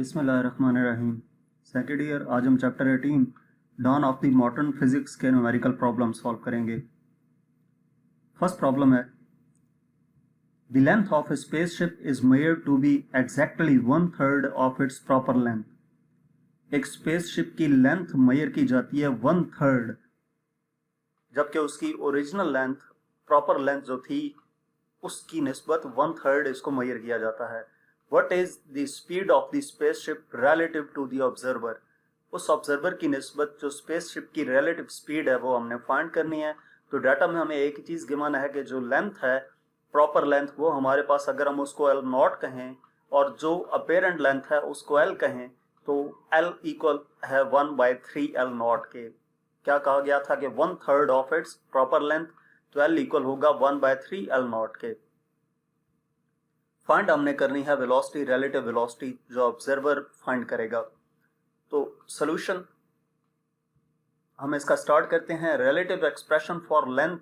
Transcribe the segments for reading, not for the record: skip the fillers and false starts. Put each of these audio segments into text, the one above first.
बिस्मिल्लाहिर्रहमानिर्रहीम। Second year, आज हम chapter 18 dawn of the modern physics के न्यूमेरिकल प्रॉब्लम सॉल्व करेंगे। फर्स्ट प्रॉब्लम है, the length of a spaceship is measured to be exactly 1/3 of its proper length. एक spaceship की length measure की जाती है 1/3, जबकि उसकी ओरिजिनल लेंथ, प्रॉपर लेंथ जो थी, उसकी निस्बत 1/3 इसको मेजर किया जाता है। What is the speed of the spaceship relative to the observer? उस ऑब्जर्वर की निस्बत जो स्पेसशिप की रिलेटिव स्पीड है वो हमने फाइंड करनी है। तो डाटा में हमें एक ही चीज़ गिवन है कि जो लेंथ है, प्रॉपर लेंथ, वो हमारे पास अगर हम उसको L नॉट कहें और जो अपेरेंट लेंथ है उसको L कहें, तो L इक्वल है 1/3 L नॉट के। क्या कहा गया था कि 1/3 ऑफ इट्स प्रॉपर लेंथ, तो L इक्वल होगा 1/3 L नॉट के। फाइंड हमने करनी है वेलोसिटी, रिलेटिव वेलोसिटी जो ऑब्जर्वर फाइंड करेगा। तो सॉल्यूशन हम इसका स्टार्ट करते हैं। Relative expression for length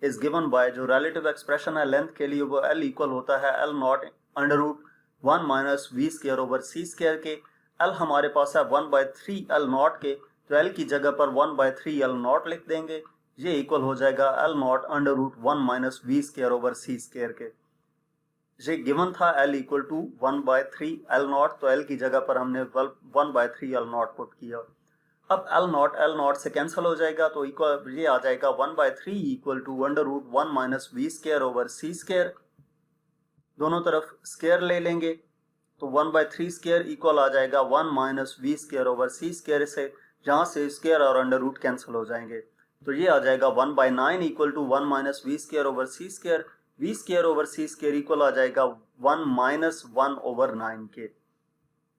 is given by, जो रिलेटिव एक्सप्रेशन है लेंथ के लिए वो L इक्वल होता है L nought under root 1 minus we square over C square के। L हमारे पास है 1/3 L नॉट के, तो L की जगह पर 1/3 L नॉट लिख देंगे। ये इक्वल हो जाएगा L nought under root 1 minus we square over C square के। ये गिवन था L equal to 1/3 L nought, तो L की जगह पर हमने 1/3 L नॉट पुट किया। अब L नॉट से कैंसिल हो जाएगा, तो इक्वल ये आ जाएगा 1/3 equal to under root 1 minus we square over C square. दोनों तरफ स्क्वायर ले लेंगे, तो 1/3 स्क्वायर इक्वल आ जाएगा 1 minus we square over C square से, जहाँ से स्क्वायर और अंडर रूट कैंसिल हो जाएंगे। तो ये आ जाएगा 1/9 equal to 1 minus we square over C square. V square over C square equal आ जाएगा 1 माइनस 1/9 के।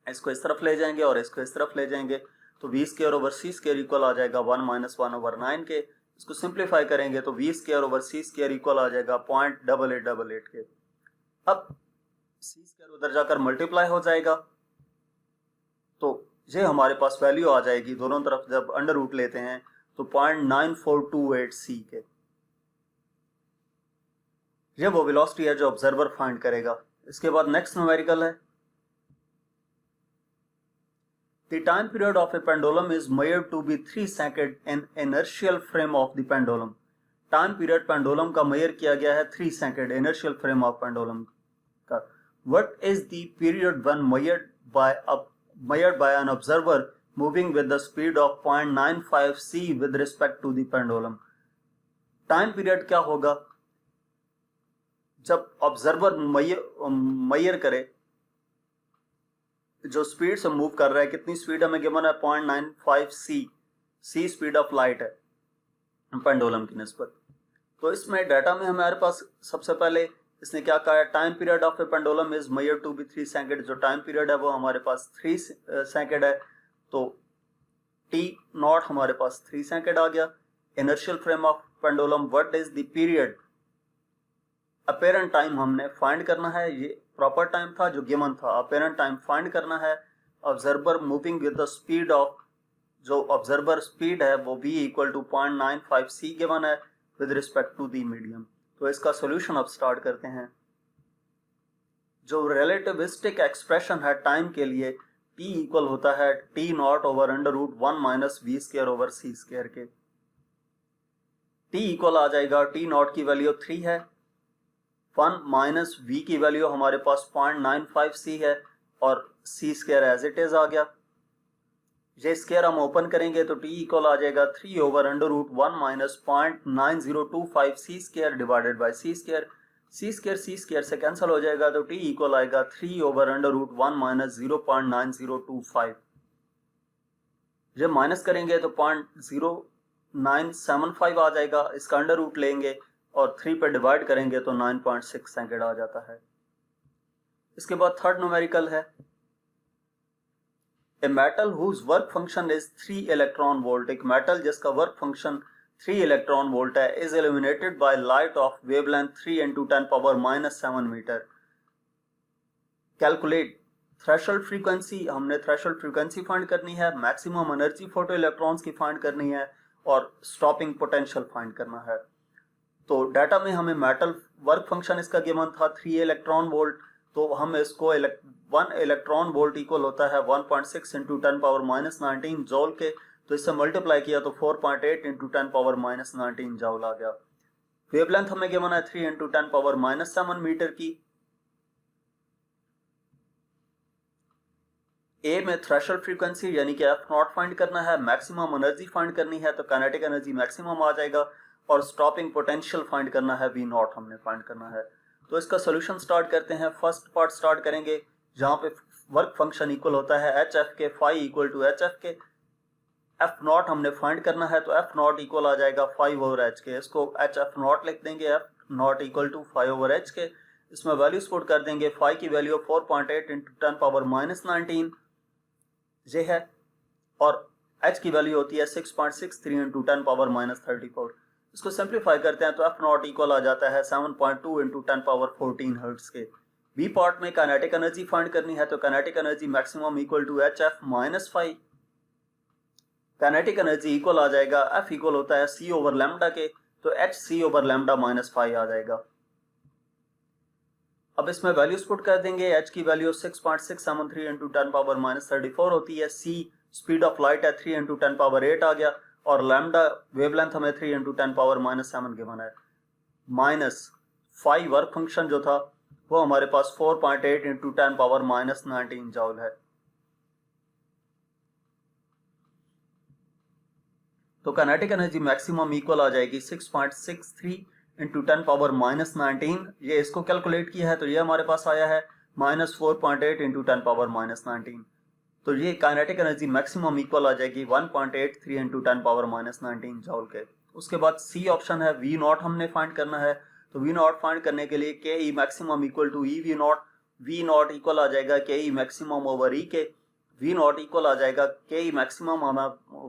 इसको इस तरफ ले जाएंगे और इसको इस तरफ ले जाएंगे, तो वी स्क्वायर ओवर सी स्क्वायर इक्वल आ जाएगा 1 माइनस 1/9 के। इसको सिंप्लीफाई करेंगे तो वी स्क्वायर ओवर सी स्क्वायर इक्वल आ जाएगा 0.8888 के। अब सी स्क्वायर उधर जाकर मल्टीप्लाई हो जाएगा, तो ये हमारे पास वैल्यू आ जाएगी दोनों तरफ जब अंडर रूट लेते हैं तो 0.9428 सी के। ये वो वेलोसिटी है जो ऑब्जर्वर फाइंड करेगा। इसके बाद नेक्स्ट न्यूमेरिकल है, the time period of a pendulum is measured to be 3 second in inertial frame of the pendulum. Time period pendulum का मेजर किया गया है 3 second inertial frame of pendulum का। What is the period when measured by an observer moving with the speed of 0.95 c with respect to the pendulum? Time period क्या होगा जब observer major करे, जो स्पीड से मूव कर रहा है, कितनी स्पीड हमें गिवन है 0.95 सी स्पीड ऑफ लाइट है पेंडुलम की निस्बत। तो इसमें डाटा में हमारे पास सबसे पहले इसने क्या कहा है, time period of a pendulum is measured to be 3 second. जो टाइम पीरियड है वो हमारे पास 3 सेकंड है, तो टी नॉट हमारे पास 3 सेकंड आ गया। Inertial frame of pendulum, what is the period, apparent time हमने फाइंड करना है। ये प्रॉपर टाइम था जो गिवन था, अपेरेंट टाइम फाइंड करना है। Observer moving with the speed of, जो ऑब्जर्वर स्पीड है वो v equal to 0.95 c given है with respect to the medium. तो इसका सॉल्यूशन अब स्टार्ट करते हैं। जो रिलेटिविस्टिक एक्सप्रेशन है टाइम के लिए, t इक्वल होता है t nought over under root 1 minus we square over C square के। t इक्वल आ जाएगा, t नॉट की वैल्यू 3 है, 1 माइनस v की वैल्यू हमारे पास 0.95 c है और c square as it is आ गया। ये स्क्वायर हम ओपन करेंगे तो t इक्वल आ जाएगा 3 over under root 1 minus 0.9025 c square divided by c square. c square से कैंसिल हो जाएगा, तो t इक्वल आएगा 3 ओवर अंडर रूट 1 माइनस 0.9025। जब माइनस करेंगे तो 0.0975 आ जाएगा, इसका अंडर रूट लेंगे और 3 पे डिवाइड करेंगे तो 9.6 सेकंड आ जाता है। इसके बाद थर्ड न्यूमेरिकल है, a metal whose work function is 3 electron volt. एक मेटल जिसका वर्क फंक्शन 3 इलेक्ट्रॉन वोल्ट है, is illuminated by light of wavelength 3 × 10⁻⁻7 metre. Calculate threshold frequency, हमने थ्रेशोल्ड फ्रीक्वेंसी फाइंड करनी है, मैक्सिमम एनर्जी फोटो इलेक्ट्रॉन्स की find करनी है और स्टॉपिंग पोटेंशियल फाइंड करना है। तो डाटा में हमें मेटल वर्क फंक्शन इसका गिवन था 3 इलेक्ट्रॉन वोल्ट, तो हम इसको 1 इलेक्ट्रॉन वोल्ट इक्वल होता है 1.6 इंटू 10 पावर माइनस 19 जॉल के, तो इससे मल्टीप्लाई किया तो 4.8 इंटू 10 पावर माइनस 19 जॉल आ गया। वेवलेंथ हमें गिवन है 3 इंटू 10 पावर माइनस 7 मीटर की। ए में थ्रेशोल्ड फ्रीक्वेंसी यानी कि एफ नॉट फाइंड करना है, मैक्सिमम एनर्जी फाइंड करनी है तो काइनेटिक एनर्जी मैक्सिमम आ जाएगा, और स्टॉपिंग पोटेंशियल फाइंड करना है, वी नॉट हमने फाइंड करना है। तो इसका सोल्यूशन स्टार्ट करते हैं। फर्स्ट पार्ट स्टार्ट करेंगे जहां पे वर्क फंक्शन इक्वल होता है एच एफ के, phi equal to H f के। एफ नॉट हमने फाइंड करना है तो एफ नॉट इक्वल आ जाएगा 5 ओवर एच के, इसको एच एफ नॉट लिख देंगे, f nought equal to 5 over h के। इसमें वैल्यूज पुट कर देंगे, फाई की वैल्यू 4.8 इंटू 10 पावर माइनस 19 ये है, और एच की वैल्यू होती है 6.63 इंटू 10 पावर माइनस 34। इसको सिंप्लीफाई करते हैं तो एफ नॉट इक्वल आ जाता है 7.2 इंटू 10 पावर 14 हर्ट्ज के। बी पार्ट में काइनेटिक एनर्जी फाइंड करनी है तो kinetic energy maximum equal to H F minus 5। Kinetic energy equal आ जाएगा, एफ इक्वल होता है सी ओवर लैम्डा के, तो एच सी ओवर लैम्डा माइनस 5 आ जाएगा। अब इसमें वैल्यूज पुट कर देंगे, एच की वैल्यू 6.673 इंटू 10 पावर माइनस 34 होती है, सी स्पीड ऑफ लाइट है 3 इंटू 10 पावर 8 आ गया, और लैम्डा वेवलेंथ हमें 3 इंटू 10 पावर माइनस 7 गिवन है। माइनस 5 वर्क फंक्शन जो था वो हमारे पास 4.8 इंटू 10 पावर माइनस 19 जॉल है। तो काइनेटिक एनर्जी मैक्सिमम इक्वल आ जाएगी 6.63 इंटू 10 पावर माइनस 19। ये इसको कैलकुलेट किया है तो ये हमारे पास आया है माइनस 4.8 इंटू 10 पावर माइनस 19। तो ये काइनेटिक एनर्जी मैक्सिमम इक्वल आ जाएगी 1.83 इंटू 10 पावर माइनस 19 जॉल के। उसके बाद सी ऑप्शन है, वी नॉट हमने फाइंड करना है, तो वी नॉट फाइंड करने के लिए K E maximum equal to E V naught equal आ जाएगा के ई मैक्सिमम ओवर ई के। वी नॉट इक्वल आ जाएगा के ई मैक्सिमम हमें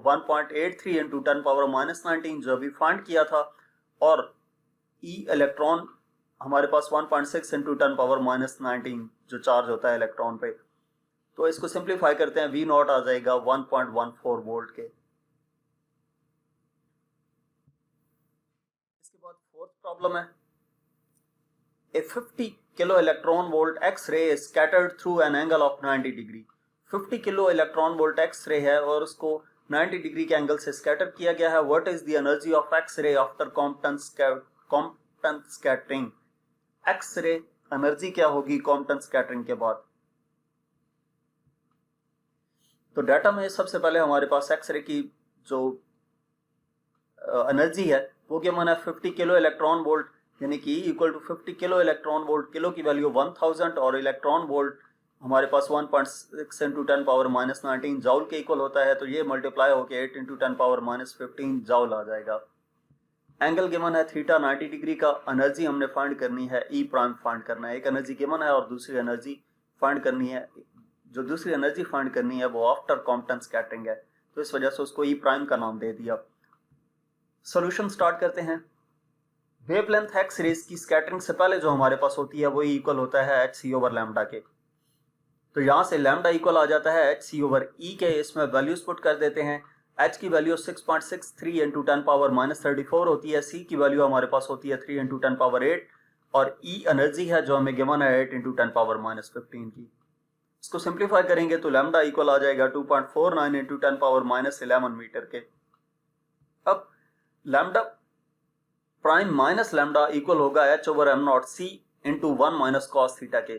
1.83 इंटू 10 पावर माइनस 19 जो अभी फाइंड किया था, और ई इलेक्ट्रॉन हमारे पास 1.6 इंटू 10 पावर माइनस 19 जो चार्ज होता है इलेक्ट्रॉन पे। तो इसको सिंप्लीफाई करते हैं, वी नॉट आ जाएगा 1.14 वोल्ट के। इसके बाद फोर्थ प्रॉब्लम है, ए 50 kilo electron volt X ray is scattered through an angle of 90 degree. 50 kilo electron volt X ray है और उसको 90 डिग्री के एंगल से स्कैटर किया गया है। What is the energy of X ray after Compton scattering. X ray energy क्या होगी कॉम्पटन स्कैटरिंग के बाद। तो डाटा में सबसे पहले हमारे पास एक्स रे की जो एनर्जी है वो क्या माना है 50 किलो इलेक्ट्रॉन वोल्ट, यानी कि equal to 50 kilo electron volt, kilo की वैल्यू 1000 और इलेक्ट्रॉन वोल्ट हमारे पास 1.6 इंटू 10 पावर माइनस 19 जाउल के इक्वल होता है, तो ये मल्टीप्लाई होकर 8 इंटू 10 पावर माइनस 15 जाउल आ जाएगा। एंगल गिवन है थीटा 90 डिग्री का, एनर्जी हमने फाइंड करनी है, ई प्राइम फाइंड करना है। एक एनर्जी गिवन है और दूसरी एनर्जी फाइंड करनी है, जो दूसरी एनर्जी फाइंड करनी है वो आफ्टर कॉम्पटन स्कैटरिंग है, तो इस वजह से उसको ई प्राइम का नाम दे दिया। सॉल्यूशन स्टार्ट करते हैं। वेवलेंथ एक्स रेज की स्कैटरिंग से पहले जो हमारे पाच होती है वही इक्वल होता है एच सी ओवर लैम्डा के, तो यहां से लैम्डा इक्वल आ जाता है एच सी ओवर ई के। इसमें वैल्यूज पुट कर देते हैं, एच की वैल्यू 6.63 इंटू 10 पावर माइनस 34 होती है, सी की वैल्यू हमारे पास होती है 3 इंटू 10 पावर 8, और ई एनर्जी है जो हमें गिवन है 8 इंटू 10 पावर माइनस 15 की। इसको सिंप्लीफाई करेंगे तो लैम्डा इक्वल आ जाएगा 2.49 इंटू 10 पावर माइनस 11 मीटर के। अब lambda prime minus lambda equal होगा H over am not C into 1 minus cos theta के,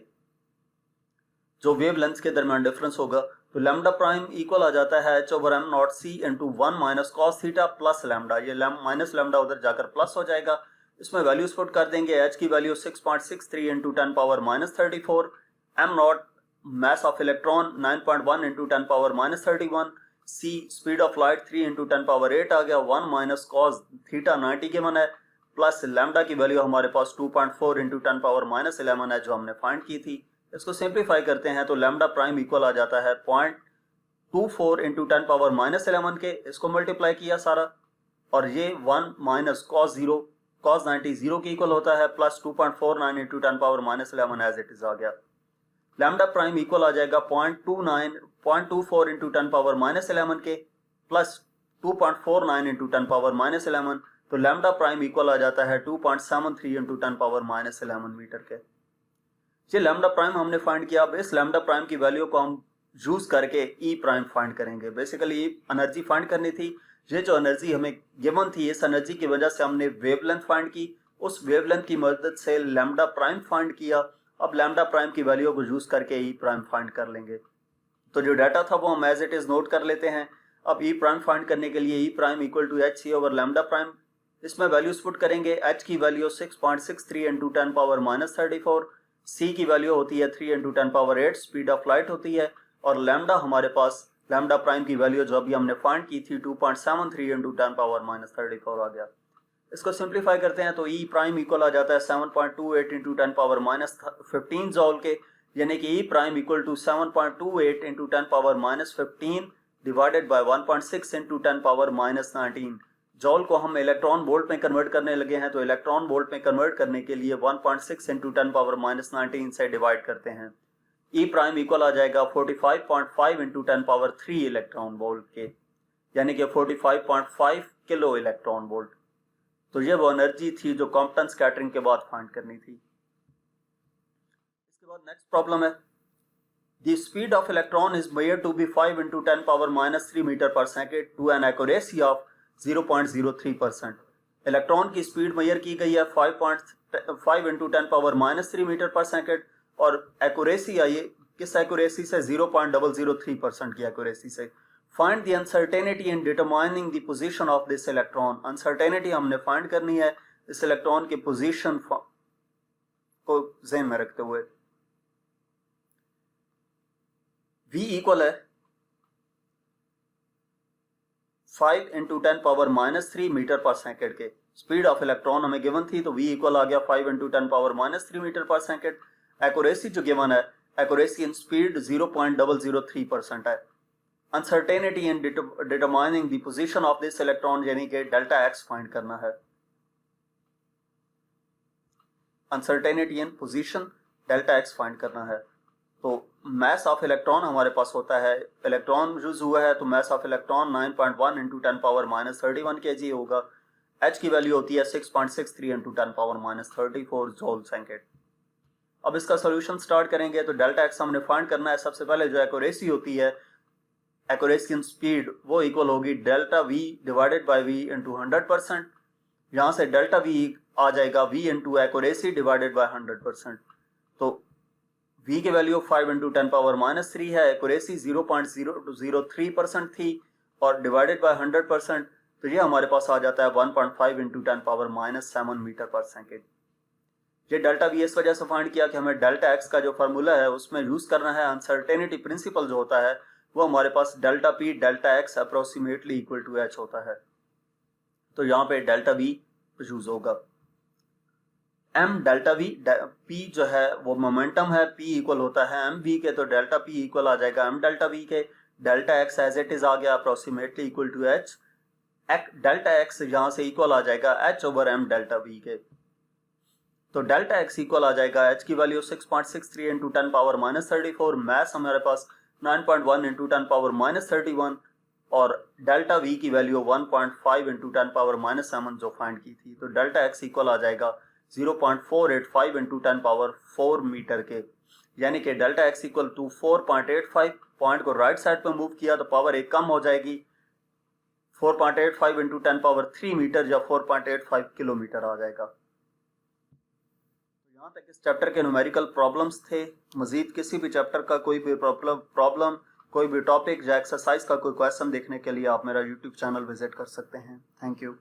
जो वेव लेंथ के दरमियान डिफरेंस होगा। तो लैम्डा प्राइम इक्वल आ जाता है h over am not C into 1 minus cos theta plus lambda, ये माइनस लैम्डा उधर जाकर प्लस हो जाएगा। इसमें वैल्यूज पुट कर देंगे, एच की value 6.63 into 10 power minus 34, am not mass of electron 9.1 into 10 power minus 31, c speed of light 3 into 10 power 8 आ गया, 1 minus cos theta 90 गिवन है, प्लस लैम्डा की वैल्यू हमारे पास 2.4 into 10 power minus 11 है जो हमने फाइंड की थी। इसको सिंप्लीफाई करते हैं तो लैम्डा प्राइम इक्वल आ जाता है 0.24 into 10 power minus 11 के। इसको मल्टीप्लाई किया सारा, और ये 1 minus cos 90 0 के इक्वल होता है, plus 2.49 into 10 power minus 11 as it is आ गया। लैम्डा प्राइम इक्वल आ जाएगा 0.24 इंटू 10 पावर माइनस 11 के, प्लस 2.49 इंटू 10 पावर माइनस 11, तो लैम्डा प्राइम इक्वल आ जाता है 2.73 इंटू 10 पावर माइनस 11 मीटर के। ये लैम्डा प्राइम हमने फाइंड किया। अब इस लैम्डा प्राइम की वैल्यू को हम यूज करके ई प्राइम फाइंड करेंगे। बेसिकली एनर्जी फाइंड करनी थी। ये जो एनर्जी हमें गिवन थी, इस एनर्जी की वजह से हमने वेवलेंथ फाइंड की, उस वेवलेंथ की मदद से लैम्डा प्राइम फाइंड किया। अब लैम्डा प्राइम की वैल्यू को यूज करके ई प्राइम फाइंड कर लेंगे। तो जो डाटा था वो हम एज इट इज नोट कर लेते हैं। अब ई प्राइम फाइंड करने के लिए E prime equal to H C over lambda prime, इसमें वैल्यूज पुट करेंगे। एच की वैल्यू 6.63 इंटू 10 पावर -34, सी की वैल्यू होती है 3 into 10 power 8 speed of light होती है, और लैम्डा हमारे पास लैम्डा प्राइम की वैल्यू जो अभी हमने फाइंड की थी 2.73 इंटू 10 पावर -34 आ गया। इसको सिंप्लीफाई करते हैं तो ई प्राइम इक्वल आ जाता है 7.28 इंटू 10 पावर -15 जॉल के, यानी कि E prime equal to 7.28 into 10 power -15 divided by 1.6 into 10 power -19। Joule को हम इलेक्ट्रॉन वोल्ट में कन्वर्ट करने लगे हैं, तो इलेक्ट्रॉन वोल्ट में कन्वर्ट करने के लिए 1.6 इंटू 10 पावर -19 से डिवाइड करते हैं। ई प्राइम इक्वल आ जाएगा 45.5 इंटू 10 पावर 3 इलेक्ट्रॉन वोल्ट के, यानी कि 45.5 किलो इलेक्ट्रॉन वोल्ट। तो ये वो एनर्जी थी जो कॉम्पटन स्कैटरिंग के बाद फाइंड करनी थी। इसके बाद नेक्स्ट प्रॉब्लम है, the speed of electron is measured to be 5 into 10 power -3 metre per second to an accuracy of 0.03%। Electron की स्पीड मेजर की गई है 5 into 10 power -3 metre per second, और एक्यूरेसी आई है किस एक्यूरेसी से, 0.003% की एक्यूरेसी से। Find the uncertainty in determining the position of this electron. Uncertainty हमने फाइंड करनी है इस इलेक्ट्रॉन के पोजीशन को ज़हन में रखते हुए। V इक्वल है 5 into 10 power -3 metre per second के। स्पीड ऑफ इलेक्ट्रॉन हमें गिवन थी, तो V इक्वल आ गया 5 into 10 power -3 metre per second. Accuracy जो गिवन है, एक्यूरेसी इन स्पीड 0.003% है। Uncertainty in determining the position of this electron, यानी कि डेल्टा एक्स फाइंड करना है। अनसर्टेनिटी इन पोजीशन डेल्टा एक्स फाइंड करना है। तो मास ऑफ इलेक्ट्रॉन हमारे पास होता है, इलेक्ट्रॉन यूज हुआ है तो mass of electron 9.1 into 10 power -31 kg होगा। एच की वैल्यू होती है 6.63 इंटू 10 पावर -34 जॉल सेकेंड। अब इसका सोल्यूशन स्टार्ट करेंगे। तो डेल्टा एक्स हमने फाइंड करना है। सबसे पहले जो एक्यूरेसी होती है, एक्यूरेसी इन स्पीड, वो इक्वल होगी delta v divided by v into 100%। यहाँ से डेल्टा वी आ जाएगा v into accuracy divided by 100%। तो V की वैल्यू 5 इंटू 10 पावर -3 है, एक्यूरेसी 0.003% थी, और डिवाइडेड बाय 100%, तो ये हमारे पास आ जाता है 1.5 into 10 power -7 metre per second. ये डेल्टा V इस वजह से फाइंड किया कि हमें डेल्टा एक्स का जो फार्मूला है उसमें यूज करना है। अनसर्टेनिटी प्रिंसिपल जो होता है वो हमारे पास delta P delta X approximately equal to H होता है। तो यहाँ पे डेल्टा V यूज होगा। m डेल्टा V, P जो है वो मोमेंटम है, P इक्वल होता है mv के, तो डेल्टा P इक्वल आ जाएगा m डेल्टा V के। Delta x as it is आ गया approximately equal to H। Delta x यहाँ से इक्वल आ जाएगा H over m delta V के। तो डेल्टा x इक्वल आ जाएगा H की वैल्यू 6.63 इंटू 10 पावर -34, मैथ हमारे पास 9.1 इंटू 10 पावर -31, और डेल्टा V की वैल्यू 1.5 इंटू 10 पावर -7 जो फाइंड की थी। तो डेल्टा x इक्वल आ जाएगा 0.485 इंटू 10 पावर 4 मीटर के, यानी कि delta x equal to 4.85। Point को राइट साइड पर मूव किया तो पावर एक कम हो जाएगी, 4.85 इंटू 10 पावर 3 मीटर या 4.85 किलोमीटर आ जाएगा। तो यहाँ तक इस चैप्टर के न्यूमेरिकल प्रॉब्लम्स थे। मजीद किसी भी चैप्टर का कोई भी प्रॉब्लम, कोई भी टॉपिक या एक्सरसाइज का कोई क्वेश्चन देखने के लिए आप मेरा यूट्यूब चैनल विजिट कर सकते हैं। Thank you.